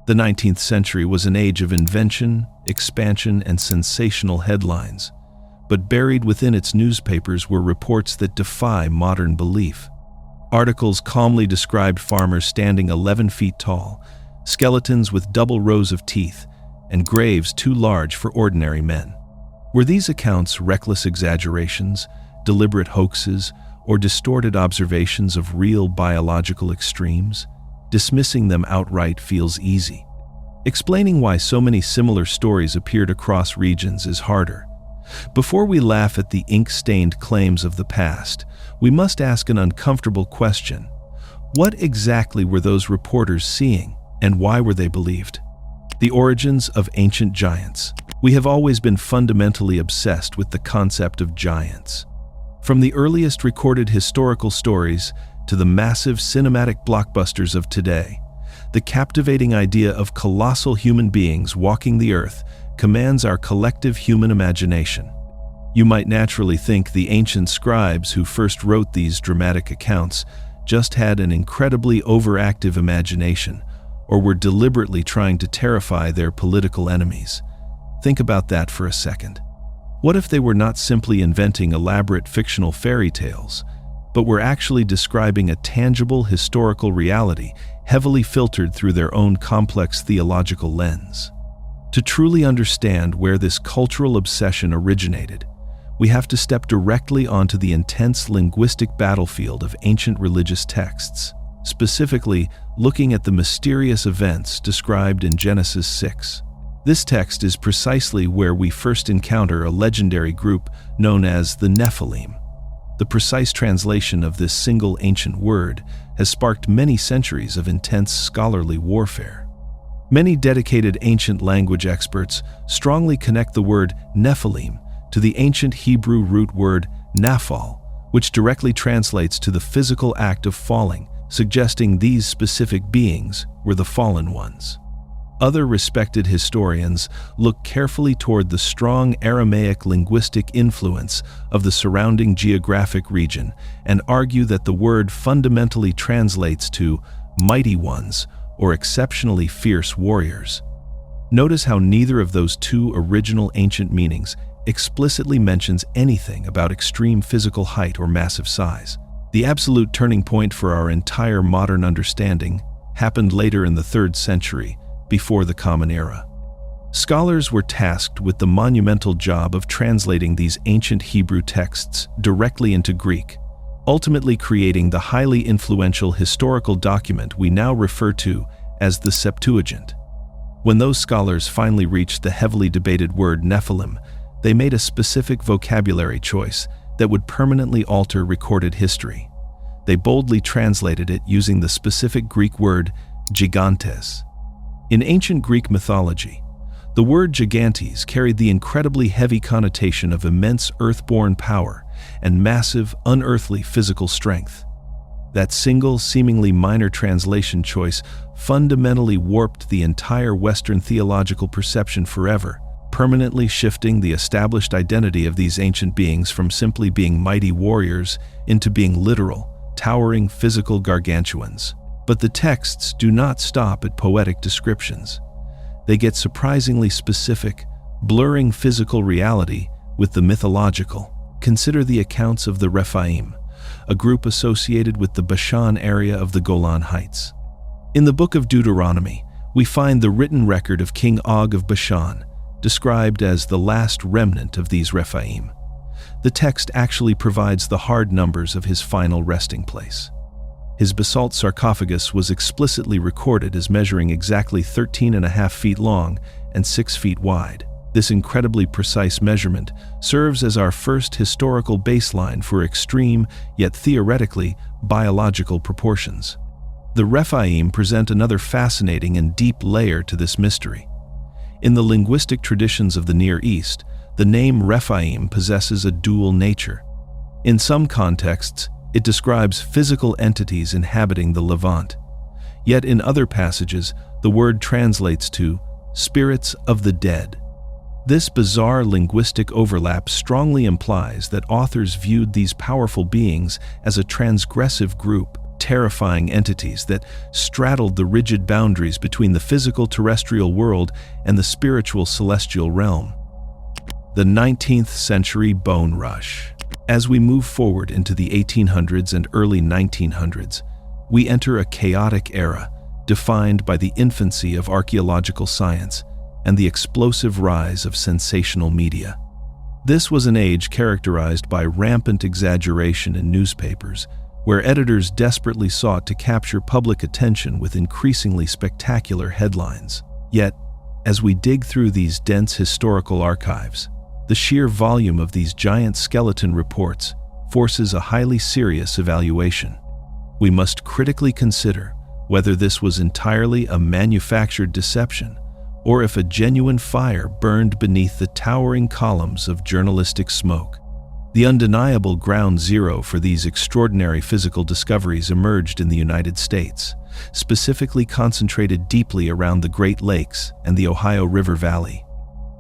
The 19th century was an age of invention, expansion, and sensational headlines, but buried within its newspapers were reports that defy modern belief. Articles calmly described farmers standing 11 feet tall, skeletons with double rows of teeth, and graves too large for ordinary men. Were these accounts reckless exaggerations, deliberate hoaxes, or distorted observations of real biological extremes? Dismissing them outright feels easy. Explaining why so many similar stories appeared across regions is harder. Before we laugh at the ink-stained claims of the past, we must ask an uncomfortable question. What exactly were those reporters seeing, and why were they believed? The origins of ancient giants. We have always been fundamentally obsessed with the concept of giants. From the earliest recorded historical stories to the massive cinematic blockbusters of today, the captivating idea of colossal human beings walking the earth commands our collective human imagination. You might naturally think the ancient scribes who first wrote these dramatic accounts just had an incredibly overactive imagination, or were deliberately trying to terrify their political enemies. Think about that for a second. What if they were not simply inventing elaborate fictional fairy tales, but were actually describing a tangible historical reality heavily filtered through their own complex theological lens? To truly understand where this cultural obsession originated, we have to step directly onto the intense linguistic battlefield of ancient religious texts, specifically looking at the mysterious events described in Genesis 6. This text is precisely where we first encounter a legendary group known as the Nephilim. The precise translation of this single ancient word has sparked many centuries of intense scholarly warfare. Many dedicated ancient language experts strongly connect the word Nephilim to the ancient Hebrew root word naphal, which directly translates to the physical act of falling, suggesting these specific beings were the fallen ones. Other respected historians look carefully toward the strong Aramaic linguistic influence of the surrounding geographic region and argue that the word fundamentally translates to mighty ones or exceptionally fierce warriors. Notice how neither of those two original ancient meanings explicitly mentions anything about extreme physical height or massive size. The absolute turning point for our entire modern understanding happened later in the 3rd century, before the Common Era. Scholars were tasked with the monumental job of translating these ancient Hebrew texts directly into Greek, ultimately creating the highly influential historical document we now refer to as the Septuagint. When those scholars finally reached the heavily debated word Nephilim, they made a specific vocabulary choice that would permanently alter recorded history. They boldly translated it using the specific Greek word gigantes. In ancient Greek mythology, the word gigantes carried the incredibly heavy connotation of immense earthborn power and massive, unearthly physical strength. That single, seemingly minor translation choice fundamentally warped the entire Western theological perception forever, permanently shifting the established identity of these ancient beings from simply being mighty warriors into being literal, towering physical gargantuans. But the texts do not stop at poetic descriptions. They get surprisingly specific, blurring physical reality with the mythological. Consider the accounts of the Rephaim, a group associated with the Bashan area of the Golan Heights. In the book of Deuteronomy, we find the written record of King Og of Bashan, described as the last remnant of these Rephaim. The text actually provides the hard numbers of his final resting place. His basalt sarcophagus was explicitly recorded as measuring exactly 13.5 feet long and 6 feet wide. This incredibly precise measurement serves as our first historical baseline for extreme, yet theoretically, biological proportions. The Rephaim present another fascinating and deep layer to this mystery. In the linguistic traditions of the Near East, the name Rephaim possesses a dual nature. In some contexts, it describes physical entities inhabiting the Levant. Yet in other passages, the word translates to spirits of the dead. This bizarre linguistic overlap strongly implies that authors viewed these powerful beings as a transgressive group, terrifying entities that straddled the rigid boundaries between the physical terrestrial world and the spiritual celestial realm. The 19th century bone rush. As we move forward into the 1800s and early 1900s, we enter a chaotic era defined by the infancy of archaeological science and the explosive rise of sensational media. This was an age characterized by rampant exaggeration in newspapers, where editors desperately sought to capture public attention with increasingly spectacular headlines. Yet, as we dig through these dense historical archives, the sheer volume of these giant skeleton reports forces a highly serious evaluation. We must critically consider whether this was entirely a manufactured deception or if a genuine fire burned beneath the towering columns of journalistic smoke. The undeniable ground zero for these extraordinary physical discoveries emerged in the United States, specifically concentrated deeply around the Great Lakes and the Ohio River Valley.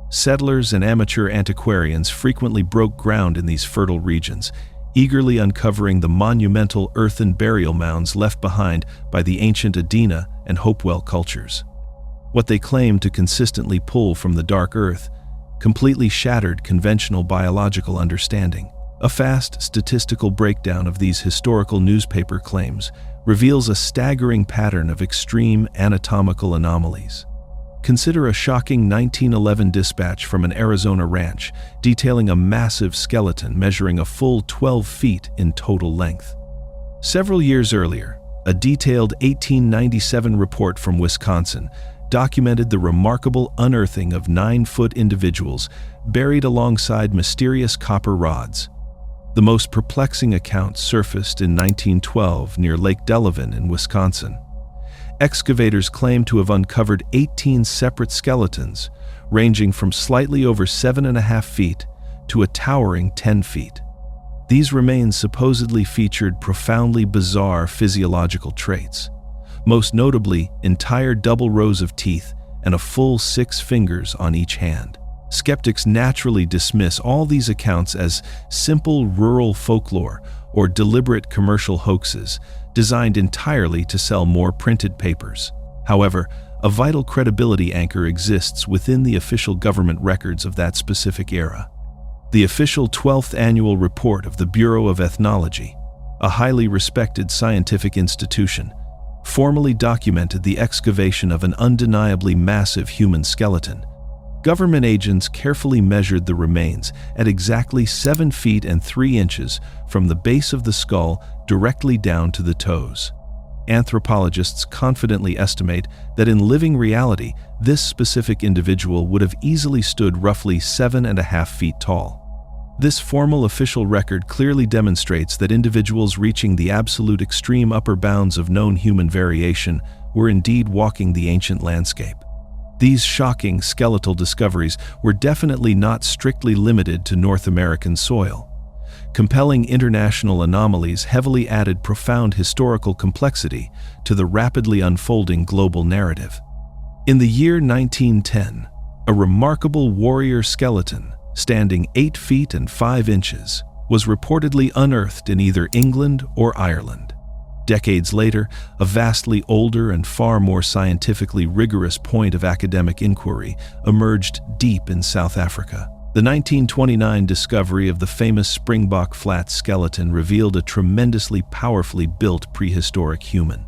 Settlers and amateur antiquarians frequently broke ground in these fertile regions, eagerly uncovering the monumental earthen burial mounds left behind by the ancient Adena and Hopewell cultures. What they claimed to consistently pull from the dark earth completely shattered conventional biological understanding. A fast statistical breakdown of these historical newspaper claims reveals a staggering pattern of extreme anatomical anomalies. Consider a shocking 1911 dispatch from an Arizona ranch detailing a massive skeleton measuring a full 12 feet in total length. Several years earlier, a detailed 1897 report from Wisconsin documented the remarkable unearthing of 9-foot individuals buried alongside mysterious copper rods. The most perplexing account surfaced in 1912 near Lake Delavan in Wisconsin. Excavators claim to have uncovered 18 separate skeletons, ranging from slightly over 7.5 feet to a towering 10 feet. These remains supposedly featured profoundly bizarre physiological traits, most notably entire double rows of teeth and a full 6 fingers on each hand. Skeptics naturally dismiss all these accounts as simple rural folklore or deliberate commercial hoaxes designed entirely to sell more printed papers. However, a vital credibility anchor exists within the official government records of that specific era. The official 12th annual report of the Bureau of Ethnology, a highly respected scientific institution, formally documented the excavation of an undeniably massive human skeleton. Government agents carefully measured the remains at exactly 7 feet and 3 inches from the base of the skull directly down to the toes. Anthropologists confidently estimate that in living reality, this specific individual would have easily stood roughly 7.5 feet tall. This formal official record clearly demonstrates that individuals reaching the absolute extreme upper bounds of known human variation were indeed walking the ancient landscape. These shocking skeletal discoveries were definitely not strictly limited to North American soil. Compelling international anomalies heavily added profound historical complexity to the rapidly unfolding global narrative. In the year 1910, a remarkable warrior skeleton, standing 8 feet and 5 inches, was reportedly unearthed in either England or Ireland. Decades later, a vastly older and far more scientifically rigorous point of academic inquiry emerged deep in South Africa. The 1929 discovery of the famous Springbok Flats skeleton revealed a tremendously powerfully built prehistoric human.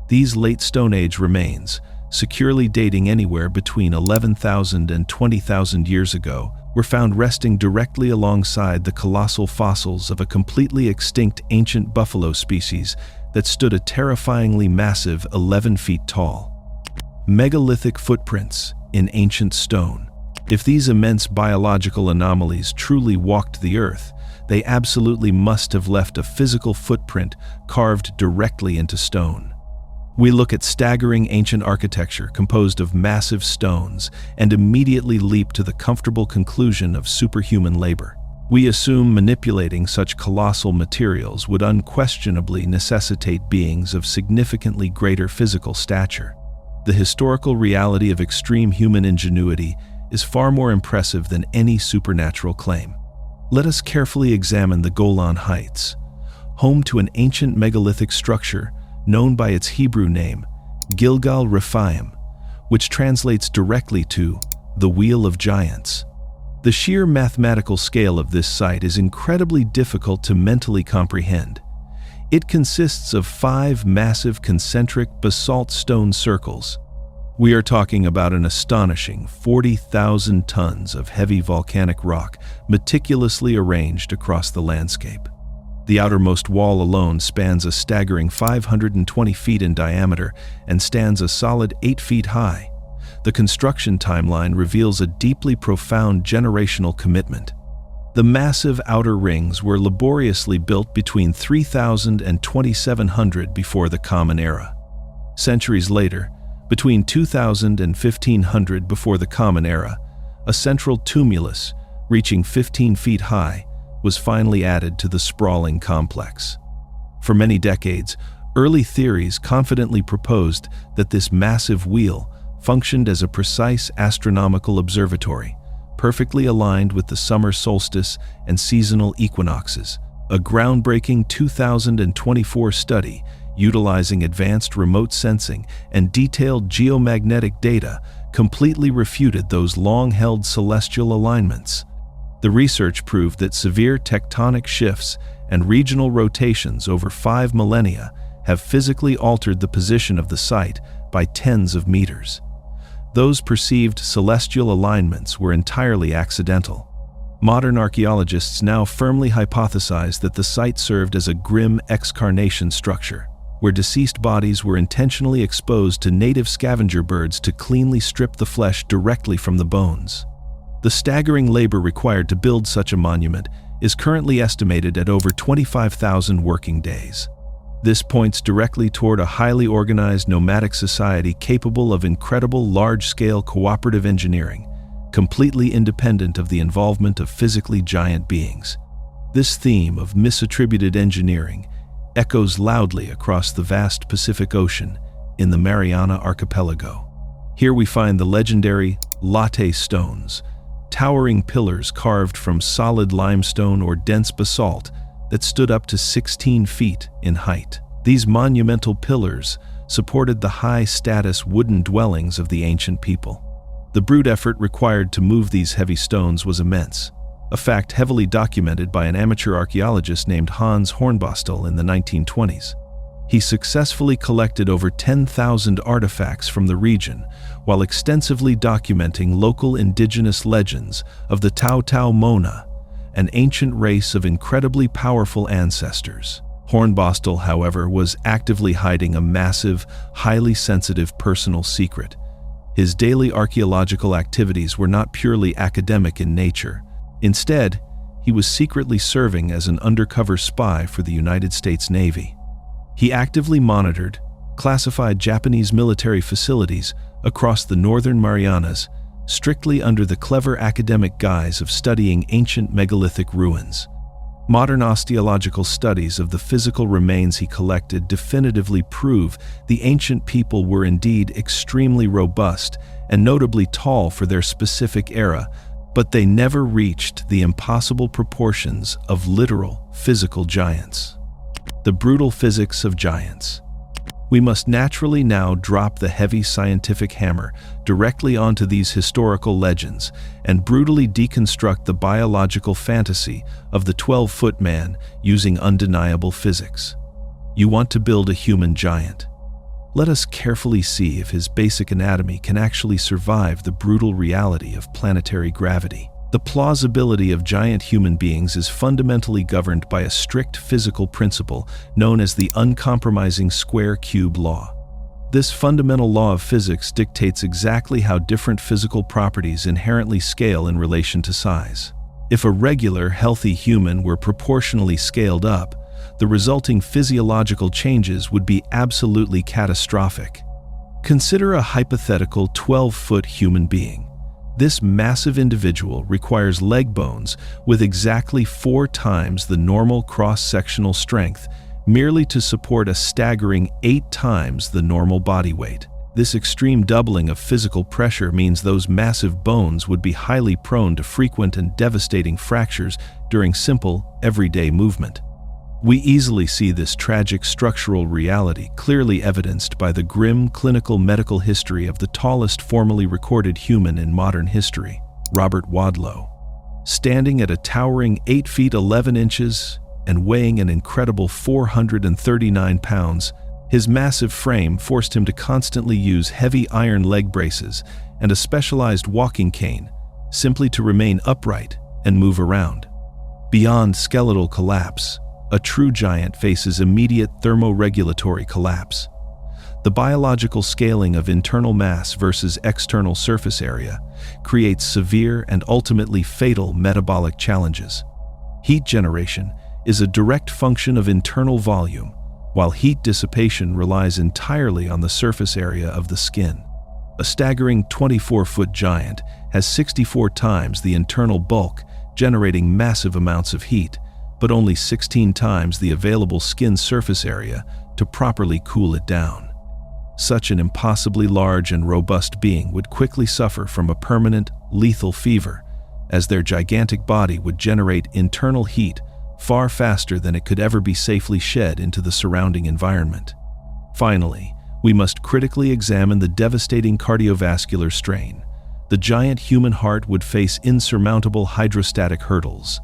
These late Stone Age remains, securely dating anywhere between 11,000 and 20,000 years ago, were found resting directly alongside the colossal fossils of a completely extinct ancient buffalo species that stood a terrifyingly massive 11 feet tall. Megalithic footprints in ancient stone. If these immense biological anomalies truly walked the earth, they absolutely must have left a physical footprint carved directly into stone. We look at staggering ancient architecture composed of massive stones and immediately leap to the comfortable conclusion of superhuman labor. We assume manipulating such colossal materials would unquestionably necessitate beings of significantly greater physical stature. The historical reality of extreme human ingenuity is far more impressive than any supernatural claim. Let us carefully examine the Golan Heights, home to an ancient megalithic structure known by its Hebrew name, Gilgal Rephaim, which translates directly to the Wheel of Giants. The sheer mathematical scale of this site is incredibly difficult to mentally comprehend. It consists of 5 massive concentric basalt stone circles. We are talking about an astonishing 40,000 tons of heavy volcanic rock meticulously arranged across the landscape. The outermost wall alone spans a staggering 520 feet in diameter and stands a solid 8 feet high. The construction timeline reveals a deeply profound generational commitment. The massive outer rings were laboriously built between 3000 and 2700 before the Common Era. Centuries later, between 2000 and 1500 before the Common Era, a central tumulus, reaching 15 feet high, was finally added to the sprawling complex. For many decades, early theories confidently proposed that this massive wheel functioned as a precise astronomical observatory, perfectly aligned with the summer solstice and seasonal equinoxes. A groundbreaking 2024 study utilizing advanced remote sensing and detailed geomagnetic data completely refuted those long-held celestial alignments. The research proved that severe tectonic shifts and regional rotations over 5 millennia have physically altered the position of the site by tens of meters. Those perceived celestial alignments were entirely accidental. Modern archaeologists now firmly hypothesize that the site served as a grim excarnation structure, where deceased bodies were intentionally exposed to native scavenger birds to cleanly strip the flesh directly from the bones. The staggering labor required to build such a monument is currently estimated at over 25,000 working days. This points directly toward a highly organized nomadic society capable of incredible large-scale cooperative engineering, completely independent of the involvement of physically giant beings. This theme of misattributed engineering echoes loudly across the vast Pacific Ocean in the Mariana Archipelago. Here we find the legendary latte stones, towering pillars carved from solid limestone or dense basalt that stood up to 16 feet in height. These monumental pillars supported the high-status wooden dwellings of the ancient people. The brute effort required to move these heavy stones was immense, a fact heavily documented by an amateur archaeologist named Hans Hornbostel in the 1920s. He successfully collected over 10,000 artifacts from the region, while extensively documenting local indigenous legends of the Tau Tau Mona, an ancient race of incredibly powerful ancestors. Hornbostel, however, was actively hiding a massive, highly sensitive personal secret. His daily archaeological activities were not purely academic in nature. Instead, he was secretly serving as an undercover spy for the United States Navy. He actively monitored, classified Japanese military facilities across the northern Marianas, strictly under the clever academic guise of studying ancient megalithic ruins. Modern osteological studies of the physical remains he collected definitively prove the ancient people were indeed extremely robust and notably tall for their specific era, but they never reached the impossible proportions of literal physical giants. The brutal physics of giants. We must naturally now drop the heavy scientific hammer directly onto these historical legends and brutally deconstruct the biological fantasy of the 12-foot man using undeniable physics. You want to build a human giant. Let us carefully see if his basic anatomy can actually survive the brutal reality of planetary gravity. The plausibility of giant human beings is fundamentally governed by a strict physical principle known as the uncompromising square-cube law. This fundamental law of physics dictates exactly how different physical properties inherently scale in relation to size. If a regular, healthy human were proportionally scaled up, the resulting physiological changes would be absolutely catastrophic. Consider a hypothetical 12-foot human being. This massive individual requires leg bones with exactly 4 times the normal cross-sectional strength merely to support a staggering 8 times the normal body weight. This extreme doubling of physical pressure means those massive bones would be highly prone to frequent and devastating fractures during simple, everyday movement. We easily see this tragic structural reality clearly evidenced by the grim clinical medical history of the tallest formally recorded human in modern history, Robert Wadlow. Standing at a towering 8 feet 11 inches and weighing an incredible 439 pounds, his massive frame forced him to constantly use heavy iron leg braces and a specialized walking cane simply to remain upright and move around. Beyond skeletal collapse, a true giant faces immediate thermoregulatory collapse. The biological scaling of internal mass versus external surface area creates severe and ultimately fatal metabolic challenges. Heat generation is a direct function of internal volume, while heat dissipation relies entirely on the surface area of the skin. A staggering 24-foot giant has 64 times the internal bulk, generating massive amounts of heat, but only 16 times the available skin surface area to properly cool it down. Such an impossibly large and robust being would quickly suffer from a permanent, lethal fever, as their gigantic body would generate internal heat far faster than it could ever be safely shed into the surrounding environment. Finally, we must critically examine the devastating cardiovascular strain. The giant human heart would face insurmountable hydrostatic hurdles.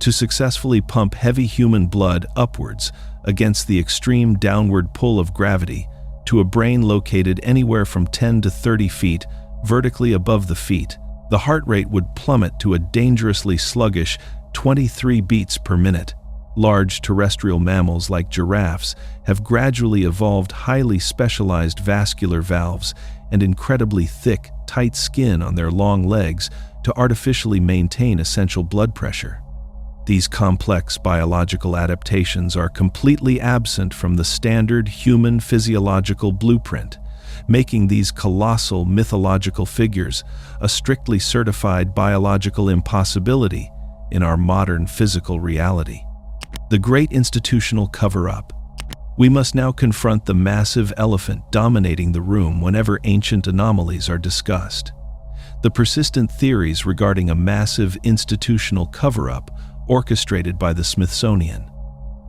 To successfully pump heavy human blood upwards against the extreme downward pull of gravity to a brain located anywhere from 10 to 30 feet vertically above the feet, the heart rate would plummet to a dangerously sluggish 23 beats per minute. Large terrestrial mammals like giraffes have gradually evolved highly specialized vascular valves and incredibly thick, tight skin on their long legs to artificially maintain essential blood pressure. These complex biological adaptations are completely absent from the standard human physiological blueprint, making these colossal mythological figures a strictly certified biological impossibility in our modern physical reality. The great institutional cover-up. We must now confront the massive elephant dominating the room whenever ancient anomalies are discussed. The persistent theories regarding a massive institutional cover-up orchestrated by the Smithsonian.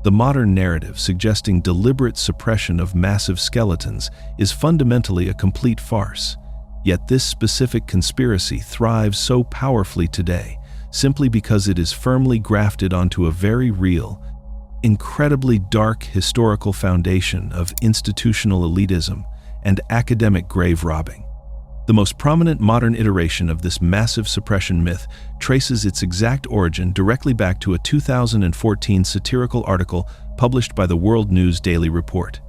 The modern narrative suggesting deliberate suppression of massive skeletons is fundamentally a complete farce. Yet this specific conspiracy thrives so powerfully today simply because it is firmly grafted onto a very real, incredibly dark historical foundation of institutional elitism and academic grave robbing. The most prominent modern iteration of this massive suppression myth traces its exact origin directly back to a 2014 satirical article published by the World News Daily Report.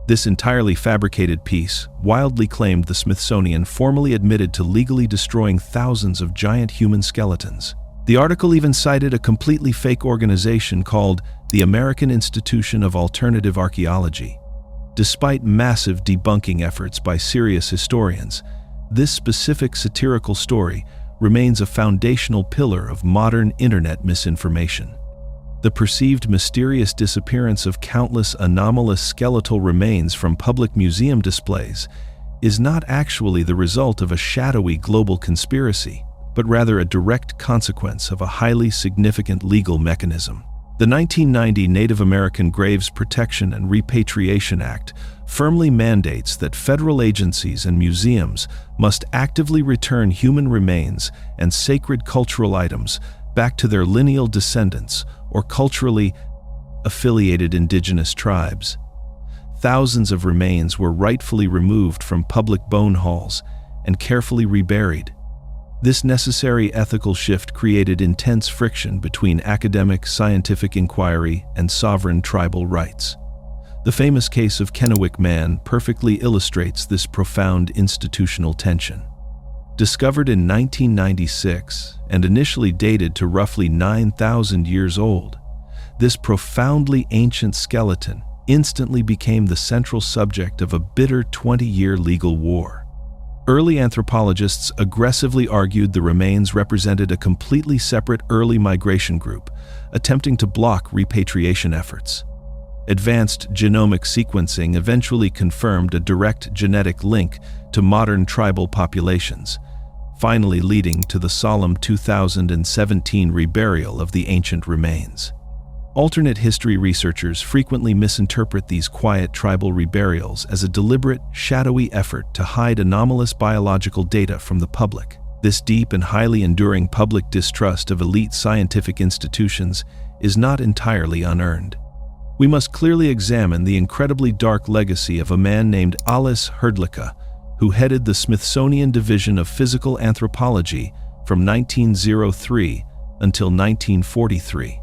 This entirely fabricated piece wildly claimed the Smithsonian formally admitted to legally destroying thousands of giant human skeletons. The article even cited a completely fake organization called the American Institution of Alternative Archaeology. Despite massive debunking efforts by serious historians, this specific satirical story remains a foundational pillar of modern internet misinformation. The perceived mysterious disappearance of countless anomalous skeletal remains from public museum displays is not actually the result of a shadowy global conspiracy, but rather a direct consequence of a highly significant legal mechanism. The 1990 Native American Graves Protection and Repatriation Act firmly mandates that federal agencies and museums must actively return human remains and sacred cultural items back to their lineal descendants or culturally affiliated indigenous tribes. Thousands of remains were rightfully removed from public bone halls and carefully reburied. This necessary ethical shift created intense friction between academic, scientific inquiry and sovereign tribal rights. The famous case of Kennewick Man perfectly illustrates this profound institutional tension. Discovered in 1996 and initially dated to roughly 9,000 years old, this profoundly ancient skeleton instantly became the central subject of a bitter 20-year legal war. Early anthropologists aggressively argued the remains represented a completely separate early migration group, attempting to block repatriation efforts. Advanced genomic sequencing eventually confirmed a direct genetic link to modern tribal populations, finally leading to the solemn 2017 reburial of the ancient remains. Alternate history researchers frequently misinterpret these quiet tribal reburials as a deliberate, shadowy effort to hide anomalous biological data from the public. This deep and highly enduring public distrust of elite scientific institutions is not entirely unearned. We must clearly examine the incredibly dark legacy of a man named Alice Hrdlicka, who headed the Smithsonian Division of Physical Anthropology from 1903 until 1943.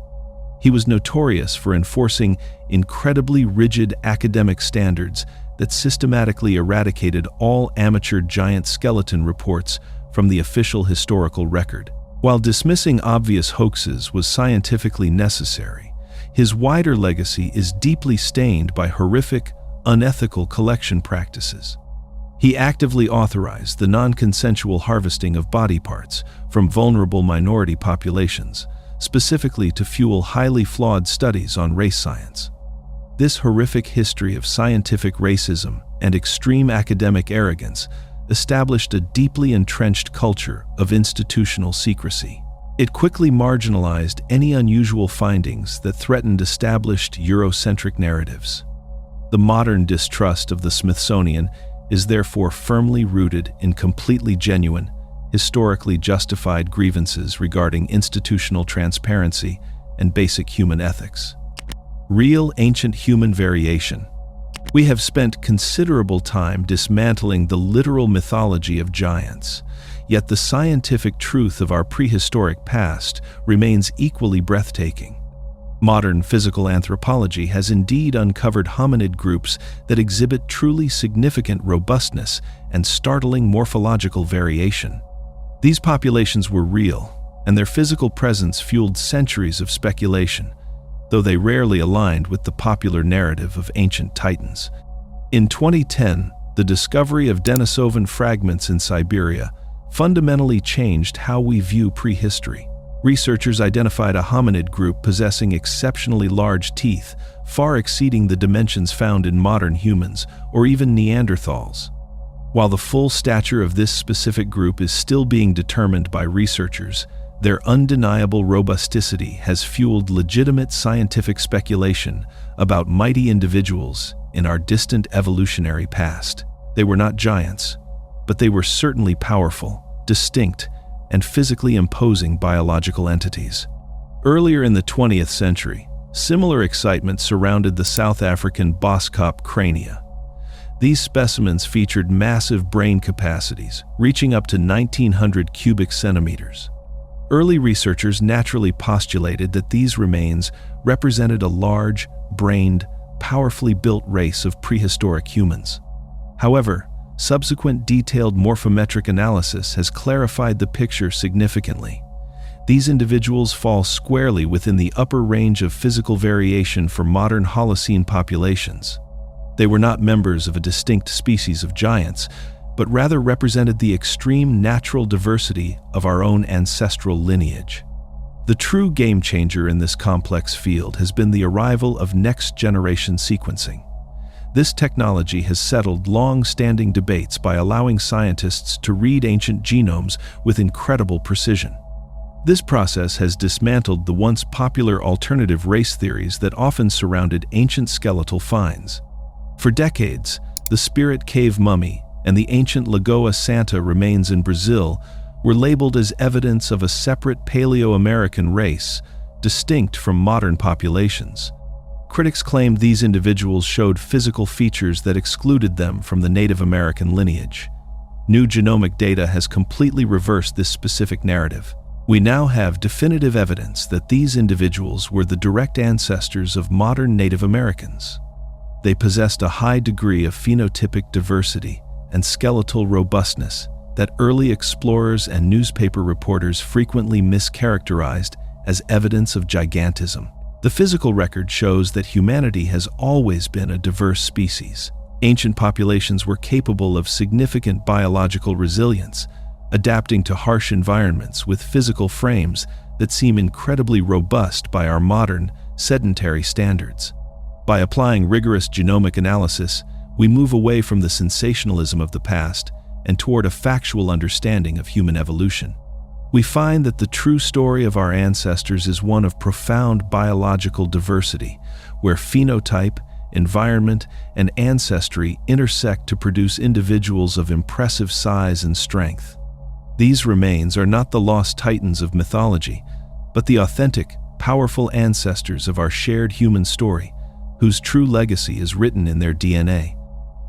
He was notorious for enforcing incredibly rigid academic standards that systematically eradicated all amateur giant skeleton reports from the official historical record. While dismissing obvious hoaxes was scientifically necessary, his wider legacy is deeply stained by horrific, unethical collection practices. He actively authorized the non-consensual harvesting of body parts from vulnerable minority populations, specifically to fuel highly flawed studies on race science. This horrific history of scientific racism and extreme academic arrogance established a deeply entrenched culture of institutional secrecy. It quickly marginalized any unusual findings that threatened established Eurocentric narratives. The modern distrust of the Smithsonian is therefore firmly rooted in completely genuine, historically justified grievances regarding institutional transparency and basic human ethics. Real ancient human variation. We have spent considerable time dismantling the literal mythology of giants, yet the scientific truth of our prehistoric past remains equally breathtaking. Modern physical anthropology has indeed uncovered hominid groups that exhibit truly significant robustness and startling morphological variation. These populations were real, and their physical presence fueled centuries of speculation, though they rarely aligned with the popular narrative of ancient titans. In 2010, the discovery of Denisovan fragments in Siberia fundamentally changed how we view prehistory. Researchers identified a hominid group possessing exceptionally large teeth, far exceeding the dimensions found in modern humans or even Neanderthals. While the full stature of this specific group is still being determined by researchers, their undeniable robusticity has fueled legitimate scientific speculation about mighty individuals in our distant evolutionary past. They were not giants, but they were certainly powerful, distinct, and physically imposing biological entities. Earlier in the 20th century, similar excitement surrounded the South African Boskop crania. These specimens featured massive brain capacities, reaching up to 1900 cubic centimeters. Early researchers naturally postulated that these remains represented a large, brained, powerfully built race of prehistoric humans. However, subsequent detailed morphometric analysis has clarified the picture significantly. These individuals fall squarely within the upper range of physical variation for modern Holocene populations. They were not members of a distinct species of giants, but rather represented the extreme natural diversity of our own ancestral lineage. The true game changer in this complex field has been the arrival of next-generation sequencing. This technology has settled long-standing debates by allowing scientists to read ancient genomes with incredible precision. This process has dismantled the once popular alternative race theories that often surrounded ancient skeletal finds. For decades, the Spirit Cave mummy and the ancient Lagoa Santa remains in Brazil were labeled as evidence of a separate Paleo-American race, distinct from modern populations. Critics claimed these individuals showed physical features that excluded them from the Native American lineage. New genomic data has completely reversed this specific narrative. We now have definitive evidence that these individuals were the direct ancestors of modern Native Americans. They possessed a high degree of phenotypic diversity and skeletal robustness that early explorers and newspaper reporters frequently mischaracterized as evidence of gigantism. The physical record shows that humanity has always been a diverse species. Ancient populations were capable of significant biological resilience, adapting to harsh environments with physical frames that seem incredibly robust by our modern, sedentary standards. By applying rigorous genomic analysis, we move away from the sensationalism of the past and toward a factual understanding of human evolution. we find that the true story of our ancestors is one of profound biological diversity, where phenotype, environment, and ancestry intersect to produce individuals of impressive size and strength. These remains are not the lost titans of mythology, but the authentic, powerful ancestors of our shared human story, whose true legacy is written in their DNA.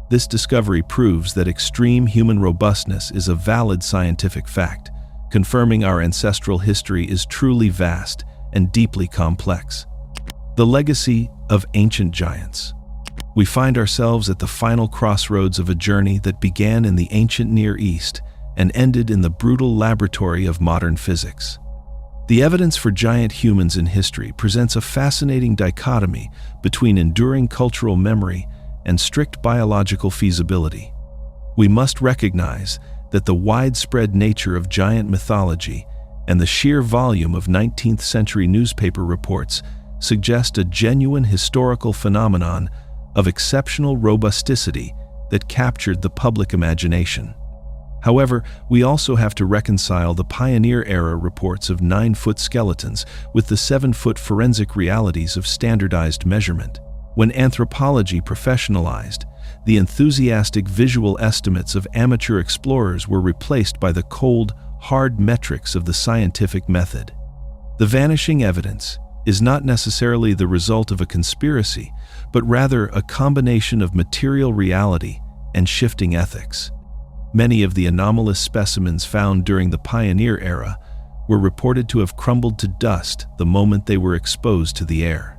This discovery proves that extreme human robustness is a valid scientific fact, confirming our ancestral history is truly vast and deeply complex. The legacy of ancient giants. We find ourselves at the final crossroads of a journey that began in the ancient Near East and ended in the brutal laboratory of modern physics. The evidence for giant humans in history presents a fascinating dichotomy between enduring cultural memory and strict biological feasibility. We must recognize that the widespread nature of giant mythology and the sheer volume of 19th century newspaper reports suggest a genuine historical phenomenon of exceptional robusticity that captured the public imagination. However, we also have to reconcile the pioneer-era reports of 9-foot skeletons with the 7-foot forensic realities of standardized measurement. When anthropology professionalized, the enthusiastic visual estimates of amateur explorers were replaced by the cold, hard metrics of the scientific method. The vanishing evidence is not necessarily the result of a conspiracy, but rather a combination of material reality and shifting ethics. Many of the anomalous specimens found during the pioneer era were reported to have crumbled to dust the moment they were exposed to the air.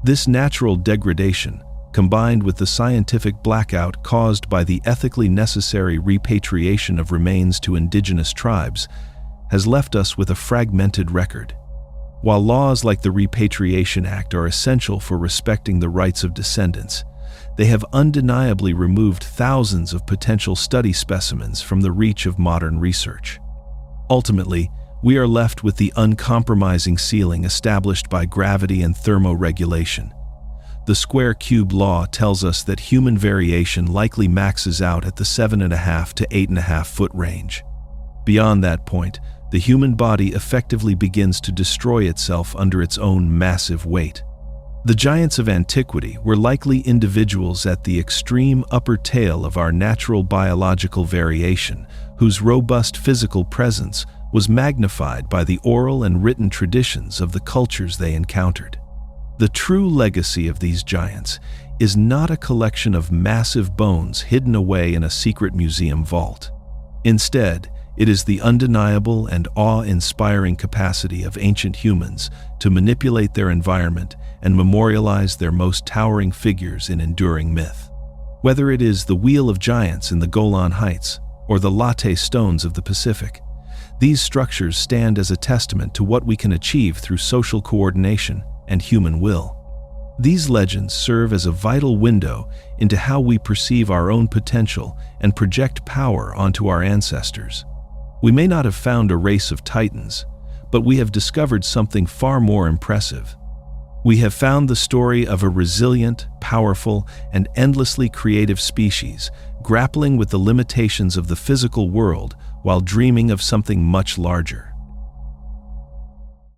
This natural degradation, combined with the scientific blackout caused by the ethically necessary repatriation of remains to indigenous tribes, has left us with a fragmented record. While laws like the Repatriation Act are essential for respecting the rights of descendants, they have undeniably removed thousands of potential study specimens from the reach of modern research. Ultimately, we are left with the uncompromising ceiling established by gravity and thermoregulation. The square cube law tells us that human variation likely maxes out at the 7.5 to 8.5 foot range. Beyond that point, the human body effectively begins to destroy itself under its own massive weight. The giants of antiquity were likely individuals at the extreme upper tail of our natural biological variation, whose robust physical presence was magnified by the oral and written traditions of the cultures they encountered. The true legacy of these giants is not a collection of massive bones hidden away in a secret museum vault. Instead, it is the undeniable and awe-inspiring capacity of ancient humans to manipulate their environment and memorialize their most towering figures in enduring myth. Whether it is the Wheel of Giants in the Golan Heights or the latte stones of the Pacific, these structures stand as a testament to what we can achieve through social coordination and human will. These legends serve as a vital window into how we perceive our own potential and project power onto our ancestors. We may not have found a race of titans, but we have discovered something far more impressive. We have found the story of a resilient, powerful, and endlessly creative species, grappling with the limitations of the physical world while dreaming of something much larger.